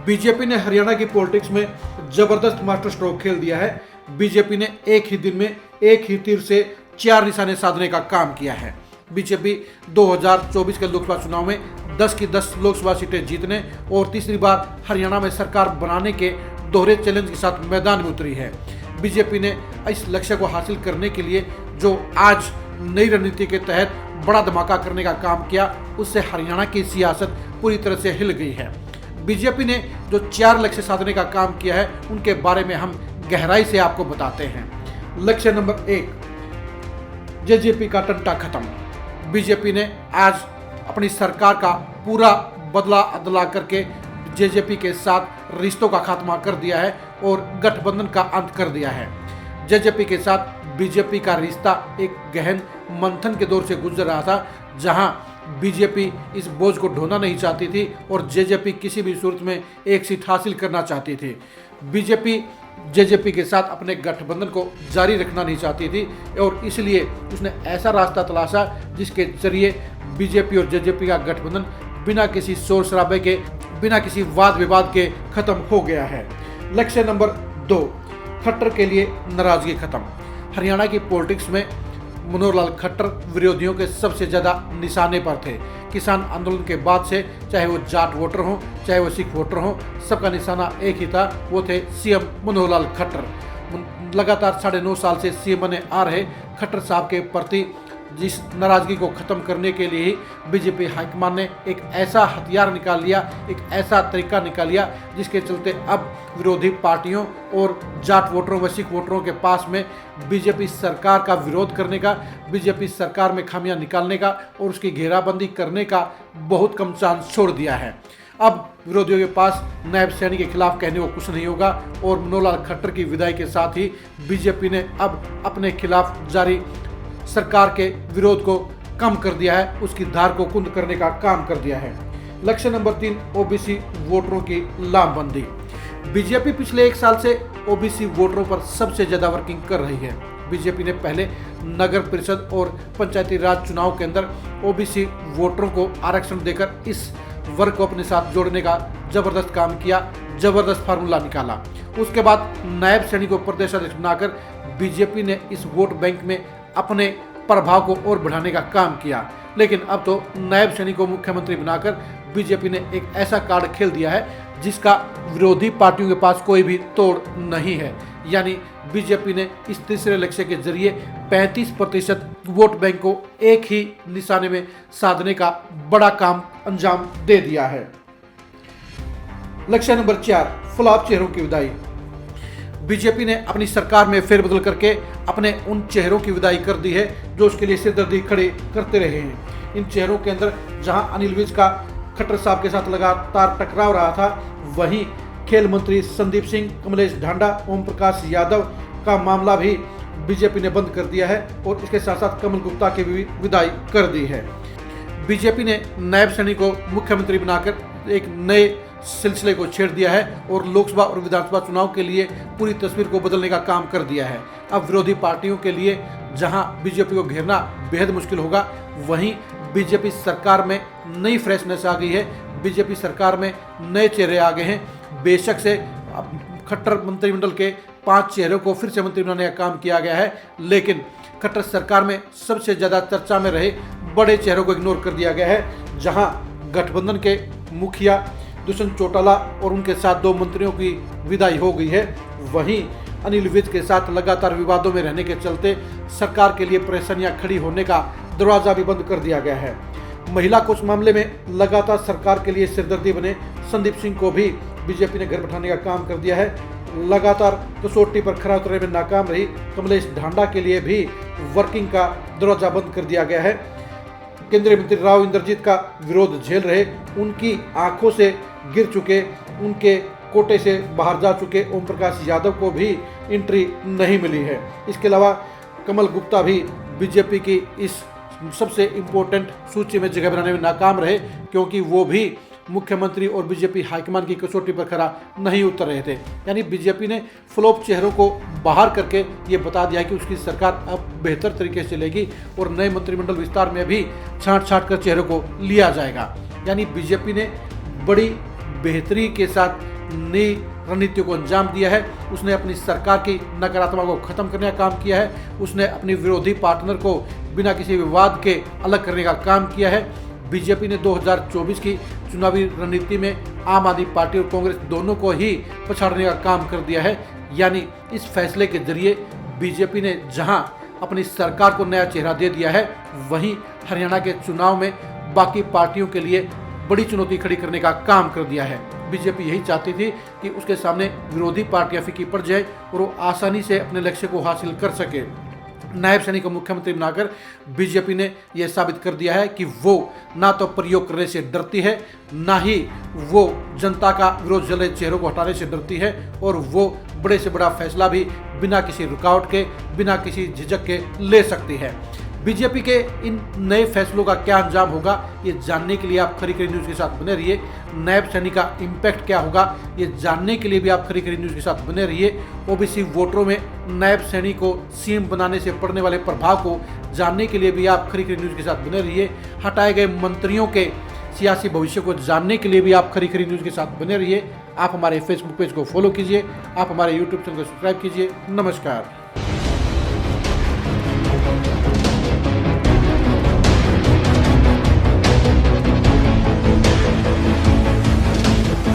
BJP ने हरियाणा की politics में जबरदस्त मास्टर स्ट्रोक खेल दिया है। बीजेपी ने एक ही दिन में एक ही तीर से 4 निशाने साधने का काम किया है। बीजेपी 2024 के लोकसभा चुनाव में 10 की 10 लोकसभा सीटें जीतने और तीसरी बार हरियाणा में सरकार बनाने के दोहरे चैलेंज के साथ मैदान में उतरी है। बीजेपी ने इस लक्ष्य को हासिल करने के लिए जो आज नई रणनीति के तहत बड़ा धमाका करने का काम किया, उससे हरियाणा की सियासत पूरी तरह से हिल गई है। बीजेपी ने जो 4 लक्ष्य साधने का काम किया है, उनके बारे में हम गहराई से आपको बताते हैं। लक्ष्य नंबर 1, जेजेपी का टंटा खत्म। बीजेपी ने आज अपनी सरकार का पूरा बदला अदला करके जेजेपी के साथ रिश्तों का खात्मा कर दिया है और गठबंधन का अंत कर दिया है। जेजेपी के साथ बीजेपी का रिश्ता एक गहन मंथन के दौर से गुजर रहा था, जहां बीजेपी इस बोझ को ढोना नहीं चाहती थी और जेजेपी किसी भी सूरत में एक सीट हासिल करना चाहती थी। बीजेपी जेजेपी के साथ अपने गठबंधन को जारी रखना नहीं चाहती थी और इसलिए उसने ऐसा रास्ता तलाशा जिसके जरिए बीजेपी और जेजेपी का गठबंधन बिना किसी शोर शराबे के, बिना किसी वाद विवाद के खत्म हो गया है। लक्ष्य नंबर 2, खट्टर के लिए नाराजगी खत्म। हरियाणा की पॉलिटिक्स में मनोहर लाल खट्टर विरोधियों के सबसे ज़्यादा निशाने पर थे। किसान आंदोलन के बाद से चाहे वो जाट वोटर हों, चाहे वो सिख वोटर हों, सबका निशाना एक ही था, वो थे सीएम मनोहर लाल खट्टर। लगातार 9.5 साल से सीएम बने आ रहे खट्टर साहब के प्रति जिस नाराजगी को ख़त्म करने के लिए ही बीजेपी हाईकमान ने एक ऐसा हथियार निकाल लिया, एक ऐसा तरीका निकाल लिया, जिसके चलते अब विरोधी पार्टियों और जाट वोटरों व सिख वोटरों के पास में बीजेपी सरकार का विरोध करने का, बीजेपी सरकार में खामियां निकालने का और उसकी घेराबंदी करने का बहुत कम चांस छोड़ दिया है। अब विरोधियों के पास नायब सैनी के खिलाफ कहने को कुछ नहीं होगा और मनोहर लाल खट्टर की विदाई के साथ ही बीजेपी ने अब अपने खिलाफ जारी सरकार के विरोध को कम कर दिया है, उसकी धार को कुंद करने का काम कर दिया है। लक्ष्य नंबर 3, ओबीसी वोटरों की लामबंदी। बीजेपी पिछले 1 साल से ओबीसी वोटरों पर सबसे ज्यादा वर्किंग कर रही है। बीजेपी ने पहले नगर परिषद और पंचायती राज चुनाव के अंदर ओबीसी वोटरों को आरक्षण देकर इस वर्ग को अपने साथ जोड़ने का जबरदस्त काम किया, जबरदस्त फार्मूला निकाला। उसके बाद नायब सैनी को प्रदेश अध्यक्ष बनाकर बीजेपी ने इस वोट बैंक में अपने प्रभाव को और बढ़ाने का काम किया। लेकिन अब तो नायब सैनी को मुख्यमंत्री बनाकर बीजेपी ने एक ऐसा कार्ड खेल दिया है जिसका विरोधी पार्टियों के पास कोई भी तोड़ नहीं है। यानी बीजेपी ने इस तीसरे लक्ष्य के जरिए 35% वोट बैंक को एक ही निशाने में साधने का बड़ा काम अंजाम दे दिया है। लक्ष्य नंबर 4, फ्लॉप चेहरों की विदाई। बीजेपी ने अपनी सरकार में फेरबदल करके अपने उन चेहरों की विदाई कर दी है जो उसके लिए सिरदर्दी खड़े करते रहे हैं। इन चेहरों के अंदर जहां अनिल विज का खट्टर साहब के साथ लगातार टकराव रहा था, वहीं खेल मंत्री संदीप सिंह, कमलेश ढांडा, ओम प्रकाश यादव का मामला भी बीजेपी ने बंद कर दिया है और इसके साथ साथ कमल गुप्ता की भी विदाई कर दी है। बीजेपी ने नायब सैनी को मुख्यमंत्री बनाकर एक नए सिलसिले को छेड़ दिया है और लोकसभा और विधानसभा चुनाव के लिए पूरी तस्वीर को बदलने का काम कर दिया है। अब विरोधी पार्टियों के लिए जहां बीजेपी को घेरना बेहद मुश्किल होगा, वहीं बीजेपी सरकार में नई फ्रेशनेस आ गई है, बीजेपी सरकार में नए चेहरे आ गए हैं। बेशक से खट्टर मंत्रिमंडल के 5 चेहरों को फिर से मंत्री बनाने का काम किया गया है, लेकिन खट्टर सरकार में सबसे ज़्यादा चर्चा में रहे बड़े चेहरों को इग्नोर कर दिया गया है। जहां गठबंधन के मुखिया दुष्यंत चौटाला और उनके साथ 2 मंत्रियों की विदाई हो गई है, वहीं अनिल विज के साथ लगातार विवादों में रहने के चलते सरकार के लिए परेशानियां खड़ी होने का दरवाजा भी बंद कर दिया गया है। महिला कोच मामले में लगातार सरकार के लिए सिरदर्दी बने संदीप सिंह को भी बीजेपी ने घर बैठाने का काम कर दिया है। लगातार कसौटी पर खरा उतरने में नाकाम रही कमलेश ढांडा के लिए भी वर्किंग का दरवाजा बंद कर दिया गया है। केंद्रीय मंत्री राव इंद्रजीत का विरोध झेल रहे, उनकी आंखों से गिर चुके, उनके कोटे से बाहर जा चुके ओम प्रकाश यादव को भी एंट्री नहीं मिली है। इसके अलावा कमल गुप्ता भी बीजेपी की इस सबसे इम्पोर्टेंट सूची में जगह बनाने में नाकाम रहे, क्योंकि वो भी मुख्यमंत्री और बीजेपी हाईकमान की कसौटी पर खरा नहीं उतर रहे थे। यानी बीजेपी ने फ्लॉप चेहरों को बाहर करके ये बता दिया कि उसकी सरकार अब बेहतर तरीके से चलेगी और नए मंत्रिमंडल विस्तार में भी छांट छांट कर चेहरों को लिया जाएगा। यानी बीजेपी ने बड़ी बेहतरी के साथ नई रणनीतियों को अंजाम दिया है। उसने अपनी सरकार की नकारात्मकता को खत्म करने का काम किया है। उसने अपनी विरोधी पार्टनर को बिना किसी विवाद के अलग करने का काम किया है। बीजेपी ने 2024 की चुनावी रणनीति में आम आदमी पार्टी और कांग्रेस दोनों को ही पछाड़ने का काम कर दिया है। यानी इस फैसले के जरिए बीजेपी ने जहां अपनी सरकार को नया चेहरा दे दिया है, वहीं हरियाणा के चुनाव में बाकी पार्टियों के लिए बड़ी चुनौती खड़ी करने का काम कर दिया है। बीजेपी यही चाहती थी कि उसके सामने विरोधी पार्टियां फीकी पड़ जाए और वो आसानी से अपने लक्ष्य को हासिल कर सके। नायब सैनी को मुख्यमंत्री बनाकर बीजेपी ने यह साबित कर दिया है कि वो ना तो प्रयोग करने से डरती है, ना ही वो जनता का विरोध जले चेहरों को हटाने से डरती है, और वो बड़े से बड़ा फैसला भी बिना किसी रुकावट के, बिना किसी झिझक के ले सकती है। बीजेपी के इन नए फैसलों का क्या अंजाम होगा, ये जानने के लिए आप खरी खरी न्यूज़ के साथ बने रहिए। नायब सैनी का इम्पैक्ट क्या होगा, ये जानने के लिए भी आप खरी खरी न्यूज़ के साथ बने रहिए। ओबीसी वोटरों में नायब सैनी को सीएम बनाने से पड़ने वाले प्रभाव को जानने के लिए भी आप खरी खरी न्यूज़ के साथ बने रहिए। हटाए गए मंत्रियों के सियासी भविष्य को जानने के लिए भी आप खरी खरी न्यूज़ के साथ बने रहिए। आप हमारे फेसबुक पेज को फॉलो कीजिए, आप हमारे यूट्यूब चैनल को सब्सक्राइब कीजिए। नमस्कार।